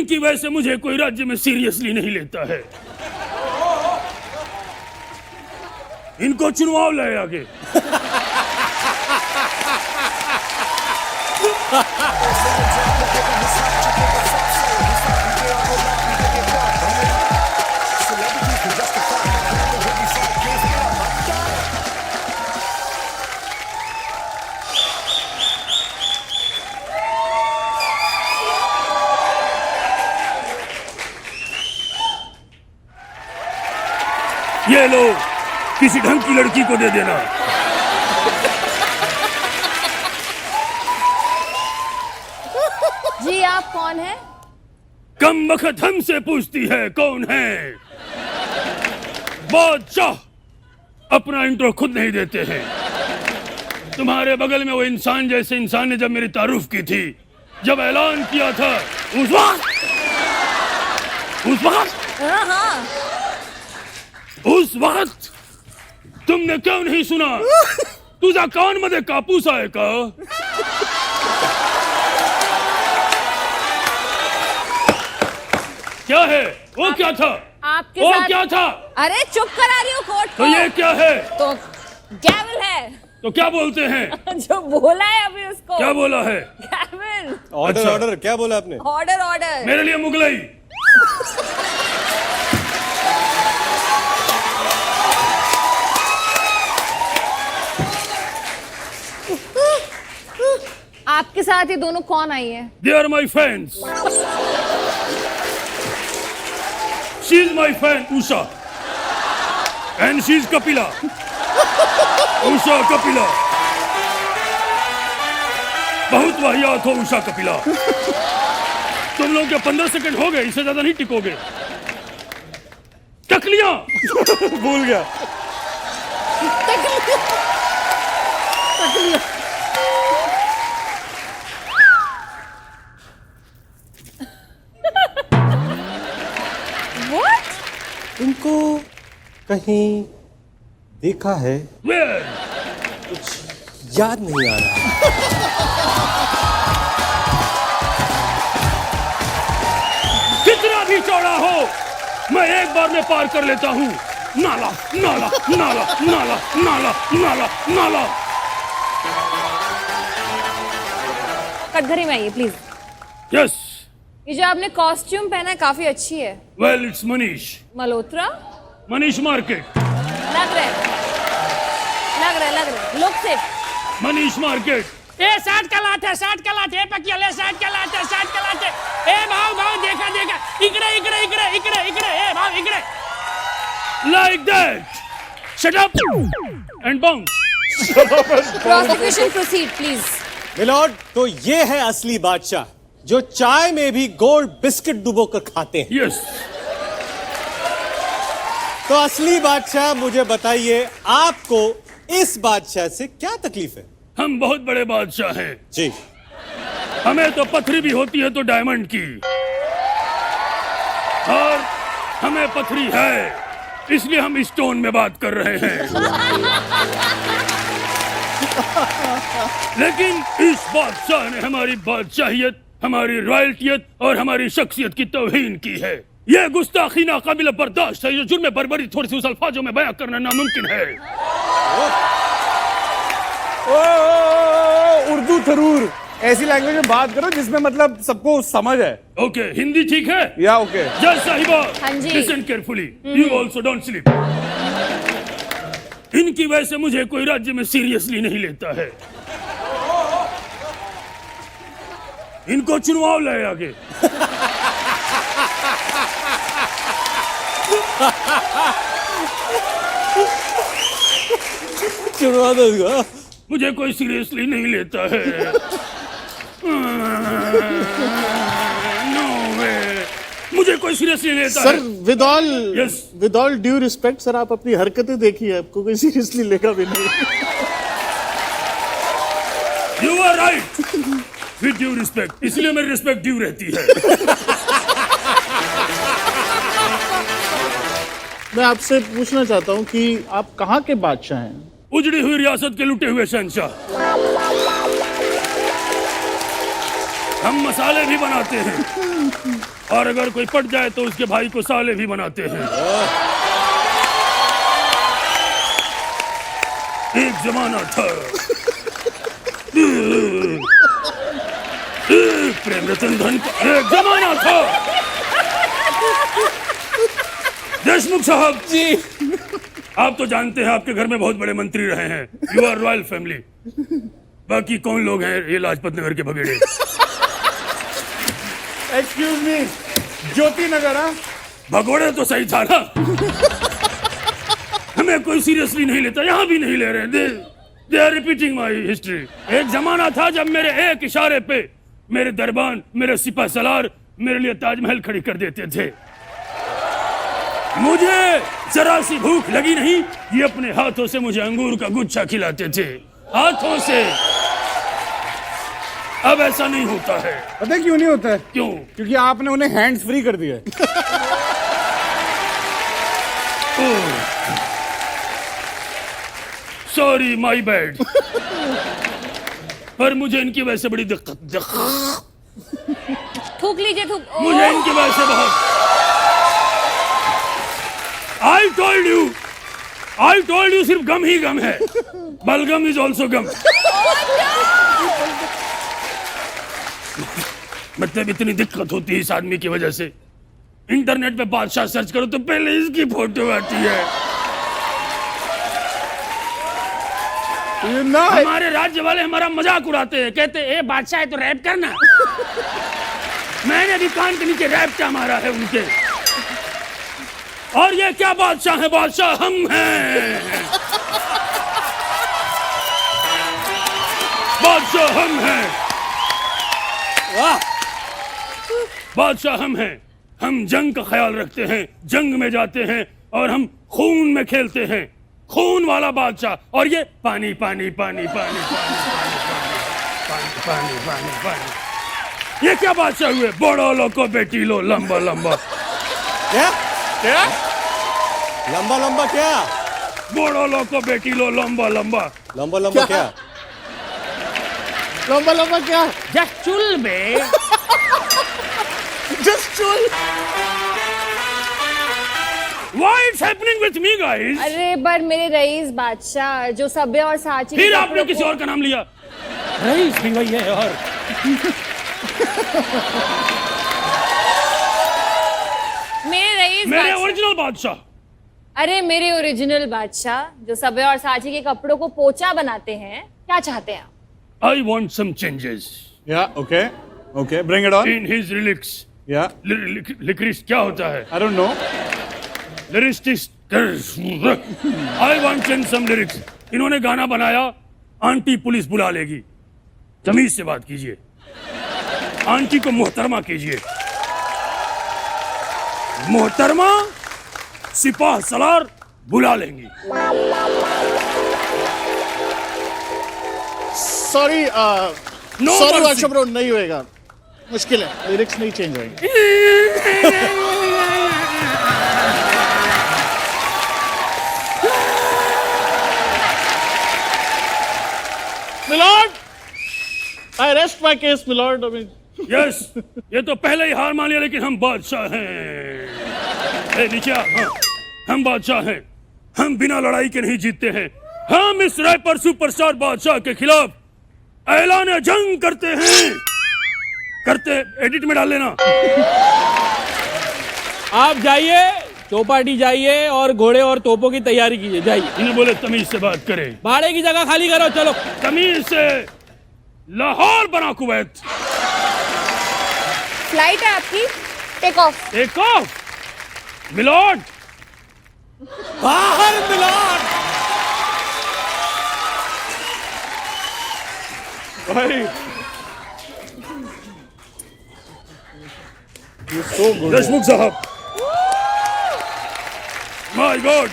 इनकी वजह से मुझे कोई राज्य में सीरियसली नहीं लेता है। इनको चुनाव लाए आगे। ये लो, किसी ढंग की लड़की को दे देना। जी आप कौन है? कम वक्त हमसे पूछती है कौन है। बादशाह अपना इंट्रो खुद नहीं देते हैं। तुम्हारे बगल में वो इंसान जैसे इंसान ने जब मेरी तारीफ की थी, जब ऐलान किया था, उस वक्त तुमने क्यों नहीं सुना? तुझा कान मध्ये कापूस आहे का? क्या है वो? क्या था आपके वो? साथ... क्या था? अरे चुप करा रही हूँ कोर्ट को। तो ये क्या है? तो गैवल है। तो क्या बोलते हैं? जो बोला है अभी उसको। क्या बोला है? गैवल। ऑर्डर अच्छा। ऑर्डर क्या बोला आपने? Order order. मेरे लिए मुगलई। आपके साथ ये दोनों कौन आई है? They are my friends. She is my friend Usha. And she is Kapila. Usha Kapila. बहुत वाहियात हो उषा कपिला। तुम लोग के 15 सेकंड हो गए, इससे ज्यादा नहीं टिकोगे। टकलियां। भूल गया। What? इनको कहीं देखा है, Where? याद नहीं आ रहा। कितना भी चौड़ा हो, मैं एक बार में पार कर लेता हूँ। नाला नाला नाला नाला नाला नाला नाला। कटघरे में आइए प्लीज। यस। ये जो आपने कॉस्ट्यूम पहना है काफी अच्छी है। Well it's Manish. Malhotra Manish market. लग रहे लुक से। मनीष मार्केट। ए 60 का लाट है, 60 का लाट है, पकिया ले 60 का लाट है, 60 का लाट है। ए भाव देखा इकडे ए भाव इकडे। Like that. Shut up and bounce. Prosecution proceed please. Milord, तो ये है असली बादशाह जो चाय में भी गोल्ड बिस्किट डुबोकर खाते हैं। Yes. तो असली बादशाह मुझे बताइए, आपको इस बादशाह से क्या तकलीफ है? हम बहुत बड़े बादशाह हैं। जी। हमें तो पथरी भी होती है तो डायमंड की, और हमें पथरी है, इसलिए हम स्टोन में बात कर रहे हैं। लेकिन इस बादशाह ने हमारी बादशाहियत, हमारी रॉयल्टियत और हमारी शख्सियत की तौहीन की है। यह गुस्ताखी नाकाबिल बर्दाश्त है। ये जुर्म बर्बरी थोड़ी सी उस अल्फाजों में बयां करना नामुमकिन है। उर्दू थरूर, ऐसी लैंग्वेज में बात करो जिसमें मतलब सबको समझ है। ओके, हिंदी ठीक है? या ओके। जज साहिबा, हाँ जी। Listen carefully. You also don't sleep. इनकी वजह से मुझे कोई राज्य में सीरियसली नहीं लेता है। इनको चुनाव लाए आगे। चुनवा दूंगा। मुझे कोई सीरियसली नहीं लेता है। नो वे, मुझे कोई सीरियसली नहीं लेता सर है। Yes. With all due respect sir, आप अपनी हरकतें देखिए, आपको कोई सीरियसली लेगा भी नहीं। You are right. With due respect, इसलिए मेरी रिस्पेक्ट ड्यू रहती है। मैं आपसे पूछना चाहता हूँ कि आप कहाँ के बादशाह हैं? उजड़ी हुई रियासत के लुटे हुए शहंशाह। हम मसाले भी बनाते हैं। और अगर कोई पट जाए तो उसके भाई को साले भी बनाते हैं। एक जमाना था, प्रेम रतन धन का एक जमाना था। देशमुख साहब जी आप तो जानते हैं आपके घर में बहुत बड़े मंत्री रहे हैं, यू आर रॉयल फैमिली। बाकी कौन लोग हैं ये लाजपत नगर के भगेड़े? एक्सक्यूज मी, ज्योति नगर। हाँ भगोड़े तो सही था ना। हमें कोई सीरियसली नहीं लेता, यहाँ भी नहीं ले रहे। They are repeating my history. एक जमाना था जब मेरे एक इशारे पे मेरे दरबान, मेरे सिपह सलार मेरे लिए ताजमहल खड़ी कर देते थे। मुझे जरा सी भूख लगी नहीं, ये अपने हाथों से मुझे अंगूर का गुच्छा खिलाते थे, हाथों से। अब ऐसा नहीं होता है। पता है क्यों नहीं होता है? क्यों? क्योंकि आपने उन्हें हैंड्स फ्री कर दिया है। Sorry my bad. पर मुझे इनकी वजह से बड़ी दिक्कत, थूक लीजिए, थूक। मुझे इनकी वजह से बहुत। आई टोल्ड यू सिर्फ गम ही गम है, बलगम इज ऑल्सो गम। मतलब इतनी दिक्कत होती है इस आदमी की वजह से। इंटरनेट पे बादशाह सर्च करो तो पहले इसकी फोटो आती है। हमारे राज्य वाले हमारा मजाक उड़ाते हैं, कहते हैं ए बादशाह है तो रैप करना। मैंने भी कान के नीचे रैप क्या मारा है उनके। और ये क्या बादशाह है? बादशाह हम हैं, बादशाह हम हैं। वाह, बादशाह हम हैं। हम जंग का ख्याल रखते हैं, जंग में जाते हैं और हम खून में खेलते हैं, खून वाला बादशाह। और ये पानी पानी पानी पानी पानी पानी पानी पानी पानी। ये क्या बादशाह हुए? बड़ो लो को बेटी लो, लंबा लंबा। क्या क्या लंबा लंबा? क्या बड़ो लो को बेटी लो, लंबा लंबा। लंबा लंबा? क्या लंबा लंबा? क्या जस्ट चुल बे। जस्ट चुल। Why it's happening with me guys? अरे पर मेरे रईस बादशाह जो सभ्य और साची। फिर आपने किसी और का नाम लिया। रईस भी वही है। और मेरे ओरिजिनल बादशाह। अरे मेरे ओरिजिनल बादशाह जो सभ्य और साची के कपड़ों को पोचा बनाते हैं, क्या चाहते हैं आप? I want some changes या okay bring it on. in his lyrics. या लिरिक्स क्या होता है? I don't know. Lyricists. I want change some lyrics. इन्होंने गाना बनाया, आंटी पुलिस बुला लेगी। तमीज से बात कीजिए, आंटी को मोहतरमा कीजिए। मोहतरमा सिपाह सलार बुला लेंगी। Sorry No sorry mercy. Workshop bro, नहीं होएगा, मुश्किल है, लिरिक्स नहीं चेंज होंगे। Milord, I rest my case milord. I mean yes, ये तो पहले ही हार मान लिया, लेकिन हम बादशाह हैं। ए, नीचे आ। हाँ, हम बादशाह हैं, हम बिना लड़ाई के नहीं जीतते हैं। हम इस रैपर सुपरस्टार बादशाह के खिलाफ ऐलान जंग करते हैं। करते, एडिट में डाल लेना। आप जाइए, चौपाटी जाइए और घोड़े और तोपों की तैयारी कीजिए। जाइए। इन्हें बोले तमीज से बात करें। भाड़े की जगह खाली करो, चलो। तमीज से। लाहौर बना कुवैत। फ्लाइट है आपकी, take off. Take off. Milord बाहर मिलॉर्ड। भाई यू सो गुड। देशमुख साहब, माय गॉड।